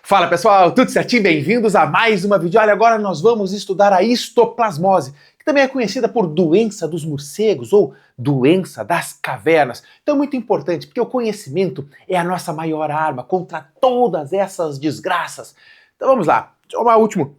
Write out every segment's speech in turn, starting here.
Fala pessoal, tudo certinho? Bem-vindos a mais uma videoaula. Agora nós vamos estudar a histoplasmose, que também é conhecida por doença dos morcegos ou doença das cavernas. Então é muito importante, porque o conhecimento é a nossa maior arma contra todas essas desgraças. Então vamos lá, deixa eu tomar o último.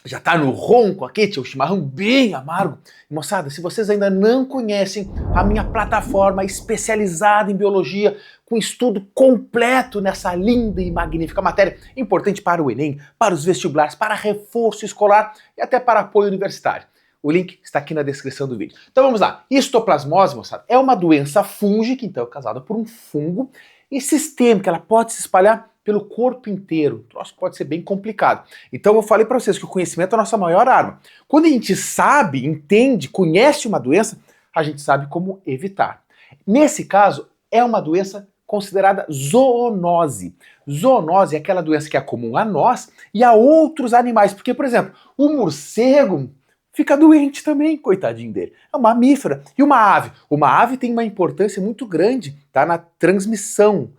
Já tá no ronco aqui, tinha um chimarrão bem amargo. Moçada, se vocês ainda não conhecem a minha plataforma especializada em biologia, com estudo completo nessa linda e magnífica matéria, importante para o Enem, para os vestibulares, para reforço escolar e até para apoio universitário. O link está aqui na descrição do vídeo. Então vamos lá. Histoplasmose, moçada, é uma doença fúngica, então é causada por um fungo, e sistêmica, ela pode se espalhar pelo corpo inteiro. O troço pode ser bem complicado. Então eu falei para vocês que o conhecimento é a nossa maior arma. Quando a gente sabe, entende, conhece uma doença, a gente sabe como evitar. Nesse caso, é uma doença considerada zoonose. Zoonose é aquela doença que é comum a nós e a outros animais. Porque, por exemplo, o morcego fica doente também, coitadinho dele. É um mamífero. E uma ave? Uma ave tem uma importância muito grande, tá, na transmissão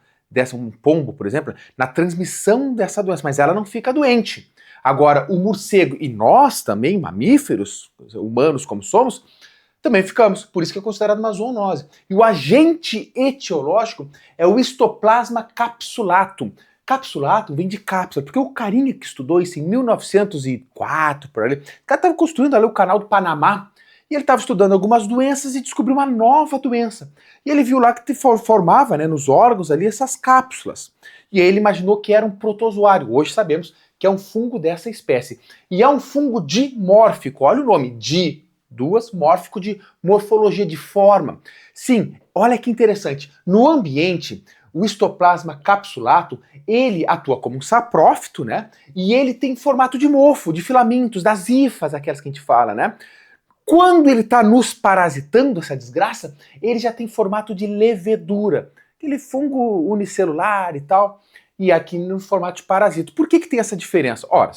um pombo, por exemplo, na transmissão dessa doença, mas ela não fica doente. Agora, o morcego e nós também, mamíferos, humanos como somos, também ficamos, por isso que é considerado uma zoonose. E o agente etiológico é o histoplasma capsulatum. Capsulatum vem de cápsula, porque o carinha que estudou isso em 1904, por ali, o cara estava construindo ali o canal do Panamá, e ele estava estudando algumas doenças e descobriu uma nova doença. E ele viu lá que formava, né, nos órgãos ali essas cápsulas. E aí ele imaginou que era um protozoário. Hoje sabemos que é um fungo dessa espécie. E é um fungo dimórfico. Olha o nome, mórfico, de morfologia, de forma. Sim, olha que interessante. No ambiente, o histoplasma capsulatum, ele atua como um saprófito, né? E ele tem formato de mofo, de filamentos, das hifas, aquelas que a gente fala, né? Quando ele está nos parasitando, essa desgraça, ele já tem formato de levedura, aquele fungo unicelular e tal, e aqui no formato de parasito. Por que tem essa diferença? Ora,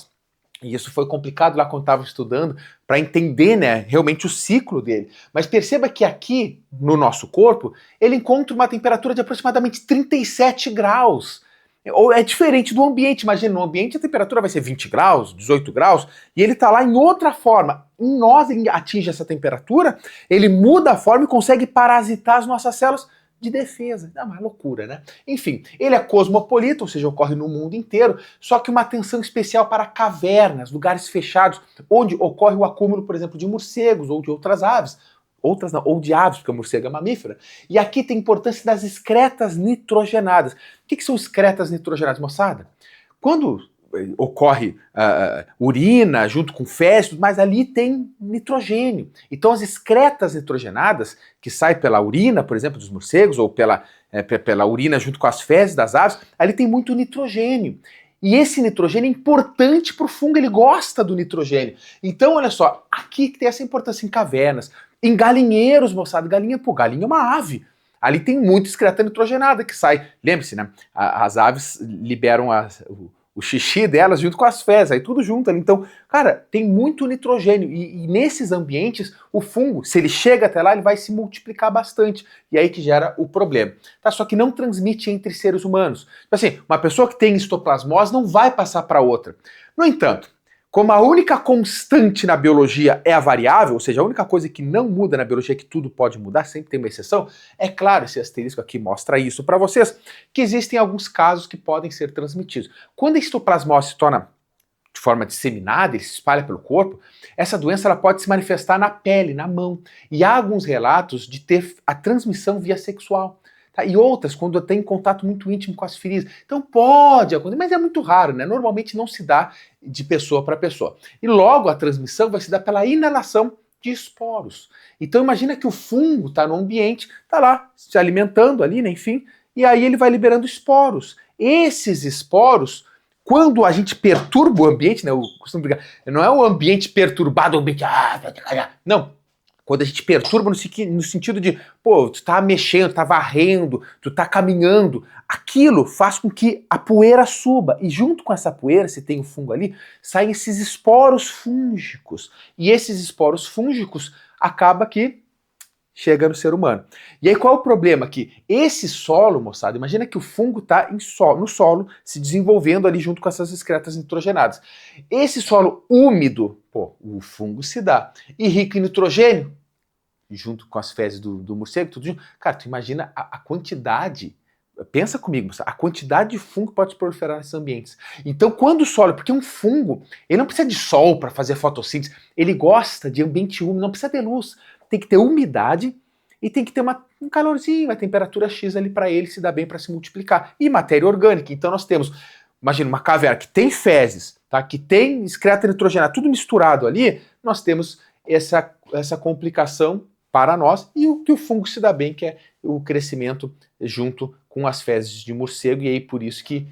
e isso foi complicado lá quando estava estudando, para entender, né, realmente o ciclo dele. Mas perceba que aqui, no nosso corpo, ele encontra uma temperatura de aproximadamente 37 graus. Ou é diferente do ambiente. Imagina, no ambiente a temperatura vai ser 20 graus, 18 graus, e ele está lá em outra forma. Em nós, ele atinge essa temperatura, ele muda a forma e consegue parasitar as nossas células de defesa. É uma loucura, né? Enfim, ele é cosmopolita, ou seja, ocorre no mundo inteiro, só que uma atenção especial para cavernas, lugares fechados, onde ocorre o acúmulo, por exemplo, de morcegos ou de outras aves. Outras não, ou de aves, porque o morcego é mamífero. E aqui tem a importância das excretas nitrogenadas. O que são excretas nitrogenadas, moçada? Quando ocorre urina junto com fezes, mas ali tem nitrogênio. Então as excretas nitrogenadas, que saem pela urina, por exemplo, dos morcegos, ou pela urina junto com as fezes das aves, ali tem muito nitrogênio. E esse nitrogênio é importante para o fungo, ele gosta do nitrogênio. Então, olha só, aqui que tem essa importância em cavernas, em galinheiros, moçada, galinha é uma ave. Ali tem muito excreta nitrogenada que sai. Lembre-se, né? As aves liberam o xixi delas junto com as fezes, aí tudo junto ali. Então, cara, tem muito nitrogênio. E nesses ambientes, o fungo, se ele chega até lá, ele vai se multiplicar bastante. E aí que gera o problema. Tá? Só que não transmite entre seres humanos. Então, assim, uma pessoa que tem histoplasmose não vai passar para outra. No entanto, como a única constante na biologia é a variável, ou seja, a única coisa que não muda na biologia, que tudo pode mudar, sempre tem uma exceção, é claro, esse asterisco aqui mostra isso para vocês, que existem alguns casos que podem ser transmitidos. Quando a histoplasmose se torna de forma disseminada, ele se espalha pelo corpo, essa doença ela pode se manifestar na pele, na mão. E há alguns relatos de ter a transmissão via sexual. Tá? E outras, quando tem contato muito íntimo com as feridas. Então pode acontecer, mas é muito raro, né? Normalmente não se dá de pessoa para pessoa. E logo a transmissão vai se dar pela inalação de esporos. Então imagina que o fungo está no ambiente, está lá se alimentando ali, né? Enfim, e aí ele vai liberando esporos. Esses esporos, quando a gente perturba o ambiente, né? Eu costumo brigar, não é o ambiente perturbado, o ambiente. Não. Quando a gente perturba no sentido de, pô, tu tá mexendo, tá varrendo, tu tá caminhando, aquilo faz com que a poeira suba. E junto com essa poeira, se tem o fungo ali, saem esses esporos fúngicos. E esses esporos fúngicos acaba que chega no ser humano. E aí qual é o problema aqui? Esse solo, moçada, imagina que o fungo está no solo, se desenvolvendo ali junto com essas excretas nitrogenadas. Esse solo úmido, pô, o fungo se dá. E rico em nitrogênio, junto com as fezes do morcego, tudo junto. Cara, tu imagina a quantidade, pensa comigo, moçada, a quantidade de fungo que pode proliferar nesses ambientes. Então quando o solo, porque um fungo, ele não precisa de sol para fazer fotossíntese, ele gosta de ambiente úmido, não precisa ter luz. Tem que ter umidade e tem que ter um calorzinho, uma temperatura X ali para ele se dar bem para se multiplicar. E matéria orgânica. Então nós temos, imagina, uma caverna que tem fezes, tá? Que tem excreta nitrogenada, tudo misturado ali, nós temos essa complicação para nós e o que o fungo se dá bem, que é o crescimento junto com as fezes de morcego, e aí por isso que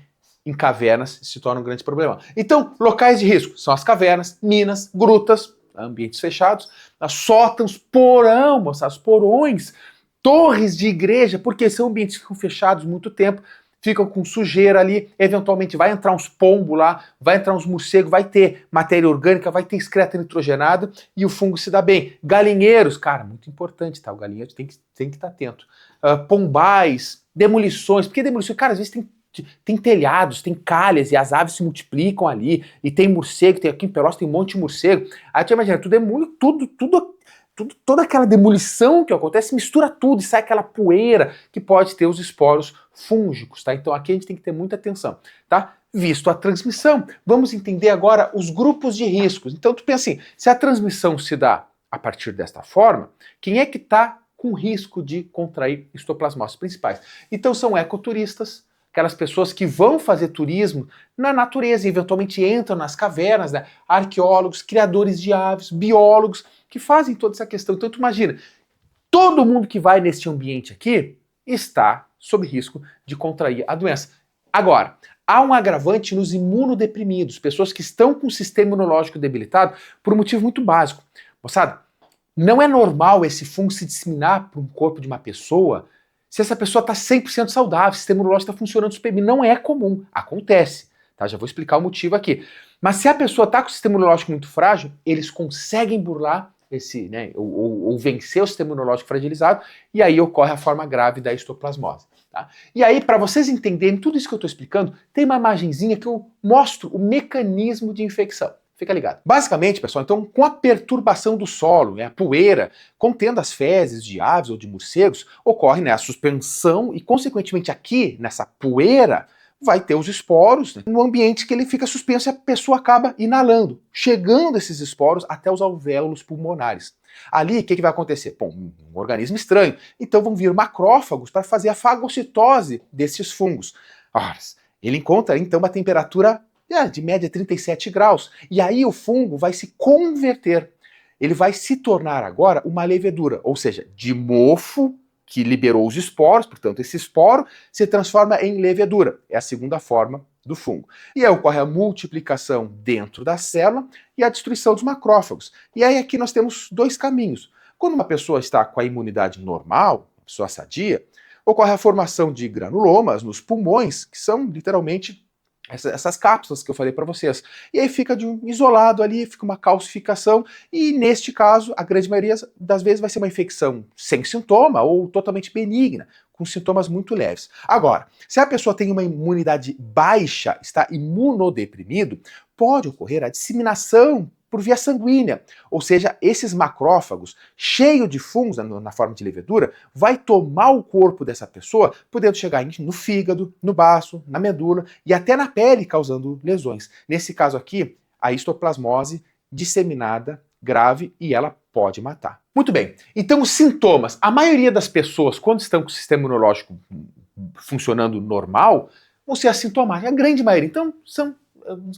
em cavernas se torna um grande problema. Então, locais de risco são as cavernas, minas, grutas, ambientes fechados, sótãos, porão, moçada, os porões, torres de igreja, porque são ambientes que ficam fechados muito tempo, ficam com sujeira ali, eventualmente vai entrar uns pombos lá, vai entrar uns morcegos, vai ter matéria orgânica, vai ter excreta nitrogenada e o fungo se dá bem. Galinheiros, cara, muito importante, tá? O galinheiro tem que estar atento. Pombais, demolições, porque demolições, cara, às vezes tem telhados, tem calhas e as aves se multiplicam ali, e tem morcego, tem aqui em Pelotas tem um monte de morcego. Aí tu imagina, tu demole toda aquela demolição que acontece, mistura tudo e sai aquela poeira que pode ter os esporos fúngicos, tá? Então aqui a gente tem que ter muita atenção, tá? Visto a transmissão, vamos entender agora os grupos de riscos. Então tu pensa assim, se a transmissão se dá a partir desta forma, quem é que está com risco de contrair histoplasmose principais? Então são ecoturistas, aquelas pessoas que vão fazer turismo na natureza e eventualmente entram nas cavernas, né? Arqueólogos, criadores de aves, biólogos, que fazem toda essa questão. Então tu imagina, todo mundo que vai neste ambiente aqui está sob risco de contrair a doença. Agora, há um agravante nos imunodeprimidos, pessoas que estão com o sistema imunológico debilitado por um motivo muito básico. Moçada, não é normal esse fungo se disseminar para um corpo de uma pessoa se essa pessoa está 100% saudável, o sistema imunológico está funcionando super bem. Não é comum, acontece, tá? Já vou explicar o motivo aqui. Mas se a pessoa está com o sistema imunológico muito frágil, eles conseguem burlar esse, né, ou vencer o sistema imunológico fragilizado, e aí ocorre a forma grave da histoplasmose. Tá? E aí, para vocês entenderem tudo isso que eu estou explicando, tem uma imagenzinha que eu mostro o mecanismo de infecção. Fica ligado. Basicamente, pessoal, então, com a perturbação do solo, né, a poeira, contendo as fezes de aves ou de morcegos, ocorre, né, a suspensão e, consequentemente, aqui, nessa poeira, vai ter os esporos, né, no ambiente que ele fica suspenso e a pessoa acaba inalando, chegando esses esporos até os alvéolos pulmonares. Ali, o que vai acontecer? Bom, um organismo estranho. Então vão vir macrófagos para fazer a fagocitose desses fungos. Ora, ele encontra, então, uma temperatura de média 37 graus. E aí o fungo vai se converter. Ele vai se tornar agora uma levedura, ou seja, de mofo que liberou os esporos, portanto esse esporo se transforma em levedura. É a segunda forma do fungo. E aí ocorre a multiplicação dentro da célula e a destruição dos macrófagos. E aí aqui nós temos dois caminhos. Quando uma pessoa está com a imunidade normal, uma pessoa sadia, ocorre a formação de granulomas nos pulmões, que são literalmente essas cápsulas que eu falei para vocês. E aí fica isolado ali, fica uma calcificação, e neste caso, a grande maioria das vezes vai ser uma infecção sem sintoma ou totalmente benigna, com sintomas muito leves. Agora, se a pessoa tem uma imunidade baixa, está imunodeprimido, pode ocorrer a disseminação por via sanguínea, ou seja, esses macrófagos, cheios de fungos na forma de levedura, vai tomar o corpo dessa pessoa, podendo chegar no fígado, no baço, na medula e até na pele, causando lesões. Nesse caso aqui, a histoplasmose disseminada, grave, e ela pode matar. Muito bem, então os sintomas. A maioria das pessoas, quando estão com o sistema imunológico funcionando normal, vão ser assintomáticas, a grande maioria. Então,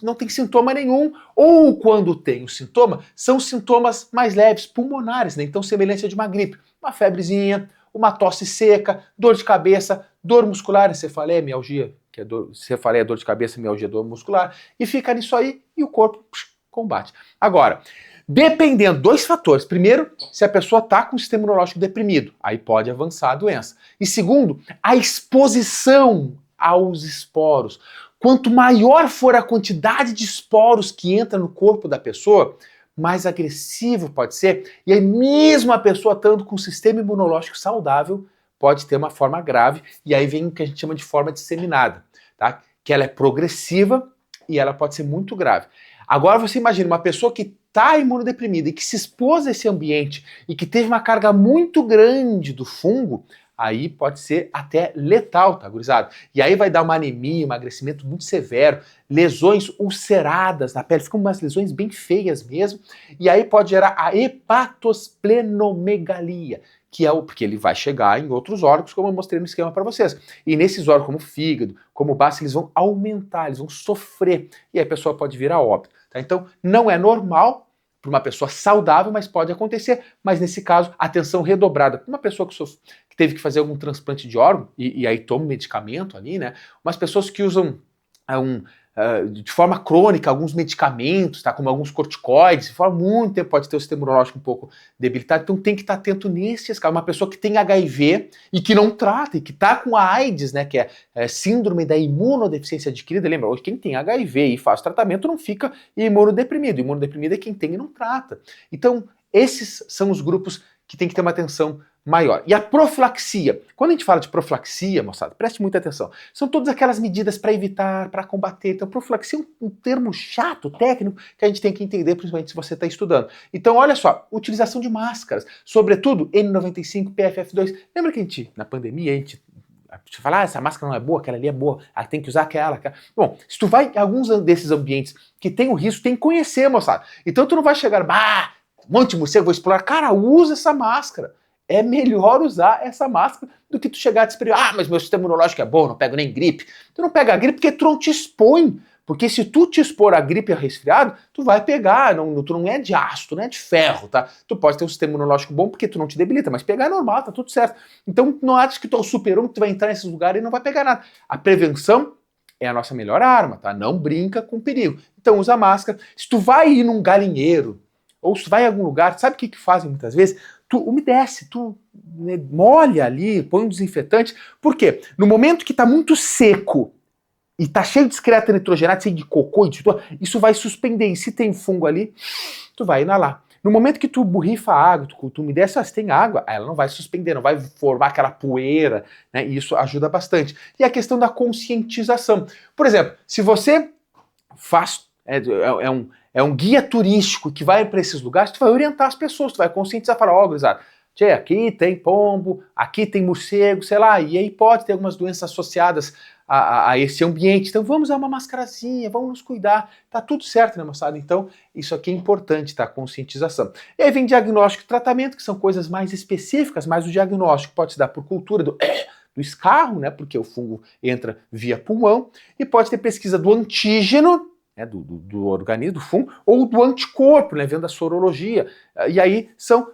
não tem sintoma nenhum, ou quando tem o sintoma, são sintomas mais leves, pulmonares, né? Então semelhança de uma gripe, uma febrezinha, uma tosse seca, dor de cabeça, dor muscular, cefaleia, mialgia, que é cefaleia, dor de cabeça, mialgia, dor muscular, e fica nisso aí e o corpo combate. Agora, dependendo, dois fatores. Primeiro, se a pessoa está com o sistema imunológico deprimido, aí pode avançar a doença. E segundo, a exposição aos esporos. Quanto maior for a quantidade de esporos que entra no corpo da pessoa, mais agressivo pode ser, e aí mesmo a pessoa estando com o sistema imunológico saudável, pode ter uma forma grave, e aí vem o que a gente chama de forma disseminada, tá? Que ela é progressiva e ela pode ser muito grave. Agora você imagina uma pessoa que está imunodeprimida e que se expôs a esse ambiente e que teve uma carga muito grande do fungo, aí pode ser até letal, tá, gurizada? E aí vai dar uma anemia, um emagrecimento muito severo, lesões ulceradas na pele, ficam umas lesões bem feias mesmo, e aí pode gerar a hepatosplenomegalia, que é o porque ele vai chegar em outros órgãos, como eu mostrei no esquema para vocês. E nesses órgãos, como o fígado, como o baço, eles vão aumentar, eles vão sofrer, e aí a pessoa pode vir a óbito. Tá? Então, não é normal para uma pessoa saudável, mas pode acontecer. Mas nesse caso, atenção redobrada. Para uma pessoa que teve que fazer algum transplante de órgão, e aí toma um medicamento ali, né? Umas pessoas que usam de forma crônica alguns medicamentos, tá? Como alguns corticoides, de forma muito tempo pode ter o sistema imunológico um pouco debilitado, então tem que estar atento nesses casos. Uma pessoa que tem HIV e que não trata, e que está com a AIDS, né, que é síndrome da imunodeficiência adquirida, lembra, hoje quem tem HIV e faz tratamento não fica imunodeprimido, imunodeprimido é quem tem e não trata. Então esses são os grupos que tem que ter uma atenção maior. E a profilaxia. Quando a gente fala de profilaxia, moçada, preste muita atenção. São todas aquelas medidas para evitar, para combater. Então, profilaxia é um termo chato, técnico, que a gente tem que entender, principalmente se você está estudando. Então, olha só, utilização de máscaras, sobretudo N95, PFF2. Lembra que a gente, na pandemia, a gente fala, essa máscara não é boa, aquela ali é boa, tem que usar aquela. Bom, se tu vai em alguns desses ambientes que tem o risco, tem que conhecer, moçada. Então, tu não vai chegar, um monte de morcego, vou explorar. Cara, usa essa máscara. É melhor usar essa máscara do que tu chegar a te esperar, mas meu sistema imunológico é bom, não pego nem gripe. Tu não pega a gripe porque tu não te expõe. Porque se tu te expor a gripe e a resfriado, tu vai pegar, tu não é de aço, tu não é de ferro, tá? Tu pode ter um sistema imunológico bom porque tu não te debilita, mas pegar é normal, tá tudo certo. Então não acha que tu é o super-homem, que tu vai entrar nesses lugares e não vai pegar nada. A prevenção é a nossa melhor arma, tá? Não brinca com perigo. Então usa máscara. Se tu vai ir num galinheiro, ou se tu vai em algum lugar, sabe o que fazem muitas vezes? Tu umedece, tu molha ali, põe um desinfetante. Por quê? No momento que tá muito seco e tá cheio de excreto nitrogenado, cheio de cocô, isso vai suspender. E se tem fungo ali, tu vai inalar. No momento que tu borrifa a água, tu umedece, se tem água, ela não vai suspender, não vai formar aquela poeira, né? E isso ajuda bastante. E a questão da conscientização. Por exemplo, se você faz... É um guia turístico que vai para esses lugares, tu vai orientar as pessoas, tu vai conscientizar, falar, ó, gurizada, aqui tem pombo, aqui tem morcego, sei lá, e aí pode ter algumas doenças associadas a esse ambiente, então vamos usar uma mascarazinha, vamos nos cuidar, tá tudo certo, né, moçada? Então, isso aqui é importante, tá? Conscientização. E aí vem diagnóstico e tratamento, que são coisas mais específicas, mas o diagnóstico pode se dar por cultura do escarro, né, porque o fungo entra via pulmão, e pode ter pesquisa do antígeno, né, do organismo, do fungo, ou do anticorpo, né, vendo a sorologia. E aí são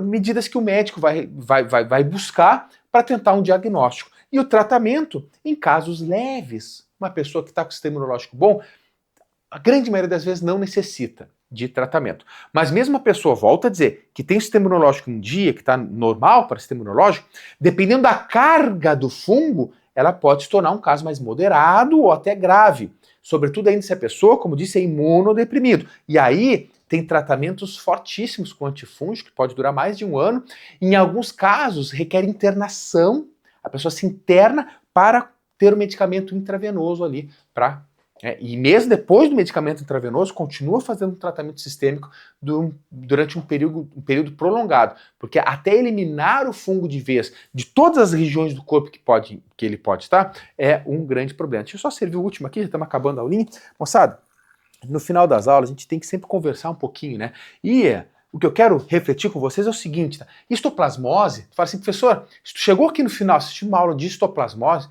medidas que o médico vai buscar para tentar um diagnóstico. E o tratamento, em casos leves, uma pessoa que está com o sistema imunológico bom, a grande maioria das vezes não necessita de tratamento. Mas mesmo a pessoa, volta a dizer, que tem o sistema imunológico um dia, que está normal para o sistema imunológico, dependendo da carga do fungo, ela pode se tornar um caso mais moderado ou até grave. Sobretudo ainda se a pessoa, como disse, é imunodeprimido. E aí tem tratamentos fortíssimos com antifúngico, que pode durar mais de 1 ano. Em alguns casos requer internação, a pessoa se interna para ter o medicamento intravenoso ali para... e mesmo depois do medicamento intravenoso, continua fazendo um tratamento sistêmico durante um período prolongado, porque até eliminar o fungo de vez de todas as regiões do corpo que ele pode estar, é um grande problema. Deixa eu só servir o último aqui, já estamos acabando a aulinha. Moçada, no final das aulas a gente tem que sempre conversar um pouquinho, né? E o que eu quero refletir com vocês é o seguinte, tá? Histoplasmose, tu fala assim, professor, se tu chegou aqui no final, assistiu uma aula de histoplasmose,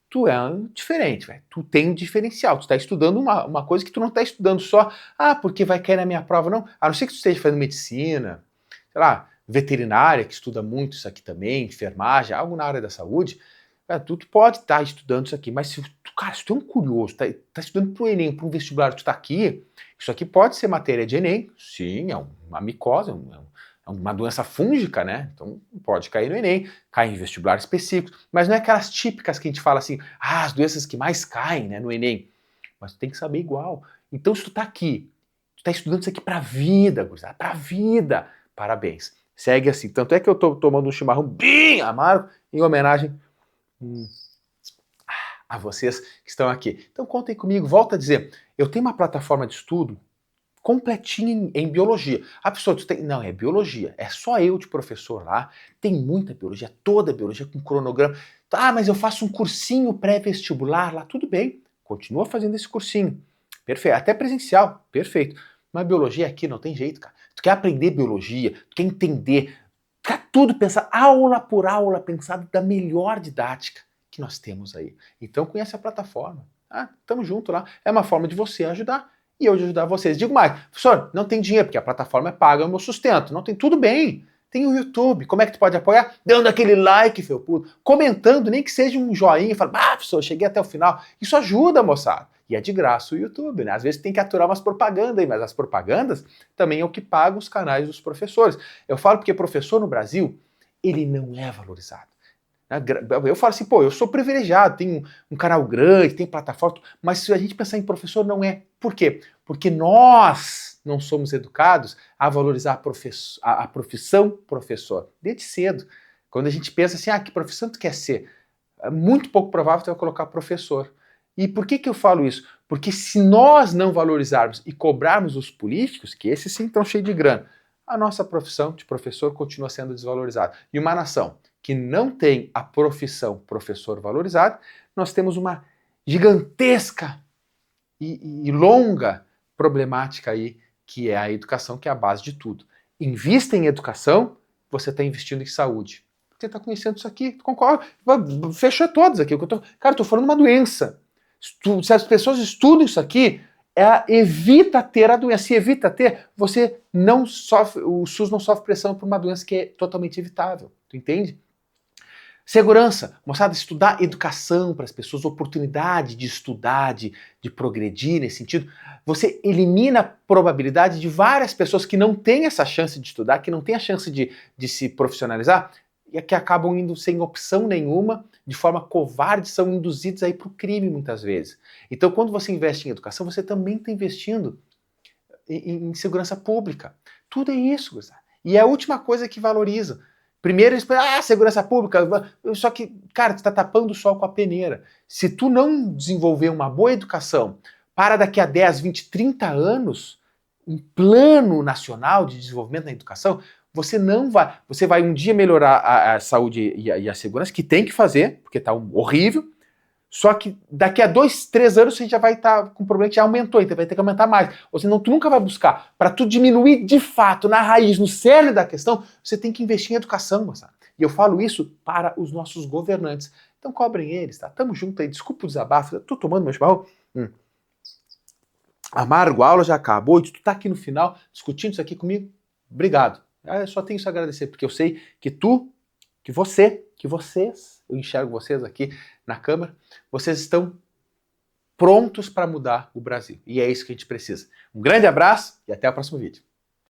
tu é diferente, velho. Tu tem um diferencial. Tu tá estudando uma coisa que tu não tá estudando só, porque vai cair na minha prova, não. A não ser que tu esteja fazendo medicina, sei lá, veterinária, que estuda muito isso aqui também, enfermagem, algo na área da saúde, tu pode estar estudando isso aqui, mas se tu é um curioso, tá estudando pro Enem, pro vestibular, tu tá aqui, isso aqui pode ser matéria de Enem, sim, é uma micose, é uma doença fúngica, né? Então pode cair no Enem, cai em vestibular específico, mas não é aquelas típicas que a gente fala assim, as doenças que mais caem, né, no Enem. Mas tu tem que saber igual. Então se tu tá aqui, tá estudando isso aqui pra vida, gurizada, pra vida. Parabéns. Segue assim. Tanto é que eu tô tomando um chimarrão bem amargo em homenagem a vocês que estão aqui. Então contem comigo. Volto a dizer, eu tenho uma plataforma de estudo completinha em biologia. A pessoa tem, não, é biologia. É só eu de professor lá. Tem muita biologia, toda biologia com cronograma. Ah, mas eu faço um cursinho pré-vestibular lá. Tudo bem. Continua fazendo esse cursinho. Perfeito. Até presencial. Perfeito. Mas biologia aqui não tem jeito, cara. Tu quer aprender biologia, tu quer entender, quer tudo pensar, aula por aula, pensado da melhor didática que nós temos aí. Então conhece a plataforma. Ah, tamo junto lá. É uma forma de você ajudar e eu de ajudar vocês. Digo mais, professor, não tem dinheiro, porque a plataforma é paga, é o meu sustento. Não tem, tudo bem. Tem o YouTube. Como é que tu pode apoiar? Dando aquele like, felpudo. Comentando, nem que seja um joinha. Fala, professor, cheguei até o final. Isso ajuda, moçada. E é de graça o YouTube, né? Às vezes tem que aturar umas propagandas aí, mas as propagandas também é o que paga os canais dos professores. Eu falo porque professor no Brasil, ele não é valorizado. Eu falo assim, pô, eu sou privilegiado, tenho um canal grande, tenho plataforma, mas se a gente pensar em professor, não é. Por quê? Porque nós não somos educados a valorizar a profissão professor, desde cedo. Quando a gente pensa assim, que profissão tu quer ser? É muito pouco provável tu vai colocar professor. E por que eu falo isso? Porque se nós não valorizarmos e cobrarmos os políticos, que esses sim estão cheios de grana, a nossa profissão de professor continua sendo desvalorizada. E uma nação que não tem a profissão professor valorizada, nós temos uma gigantesca e longa problemática aí, que é a educação, que é a base de tudo. Invista em educação, você está investindo em saúde. Você está conhecendo isso aqui, concorda? Fechou todos aqui. Cara, eu tô falando de uma doença. Se as pessoas estudam isso aqui, evita ter a doença. Se evita ter, você não sofre, o SUS não sofre pressão por uma doença que é totalmente evitável. Tu entende? Segurança, moçada, estudar educação para as pessoas, oportunidade de estudar, de progredir nesse sentido. Você elimina a probabilidade de várias pessoas que não têm essa chance de estudar, que não têm a chance de se profissionalizar, e que acabam indo sem opção nenhuma, de forma covarde, são induzidos aí para o crime muitas vezes. Então, quando você investe em educação, você também está investindo em segurança pública. Tudo é isso, Gustavo. E é a última coisa que valoriza. Primeiro eles pensam, segurança pública, só que, cara, tu está tapando o sol com a peneira. Se tu não desenvolver uma boa educação para daqui a 10, 20, 30 anos, um plano nacional de desenvolvimento na educação, você não vai, você vai um dia melhorar a saúde e a segurança, que tem que fazer, porque está horrível, só que daqui a 2, 3 anos você já vai estar com um problema que já aumentou, então vai ter que aumentar mais. Ou senão tu nunca vai buscar. Para tu diminuir de fato, na raiz, no cerne da questão, você tem que investir em educação, moçada. E eu falo isso para os nossos governantes. Então cobrem eles, tá? Tamo junto aí, desculpa o desabafo, tô tomando meu chimarrão. Amargo, a aula já acabou, e tu tá aqui no final discutindo isso aqui comigo. Obrigado. Eu só tenho isso a agradecer, porque eu sei que vocês, eu enxergo vocês aqui na Câmara, vocês estão prontos para mudar o Brasil. E é isso que a gente precisa. Um grande abraço e até o próximo vídeo.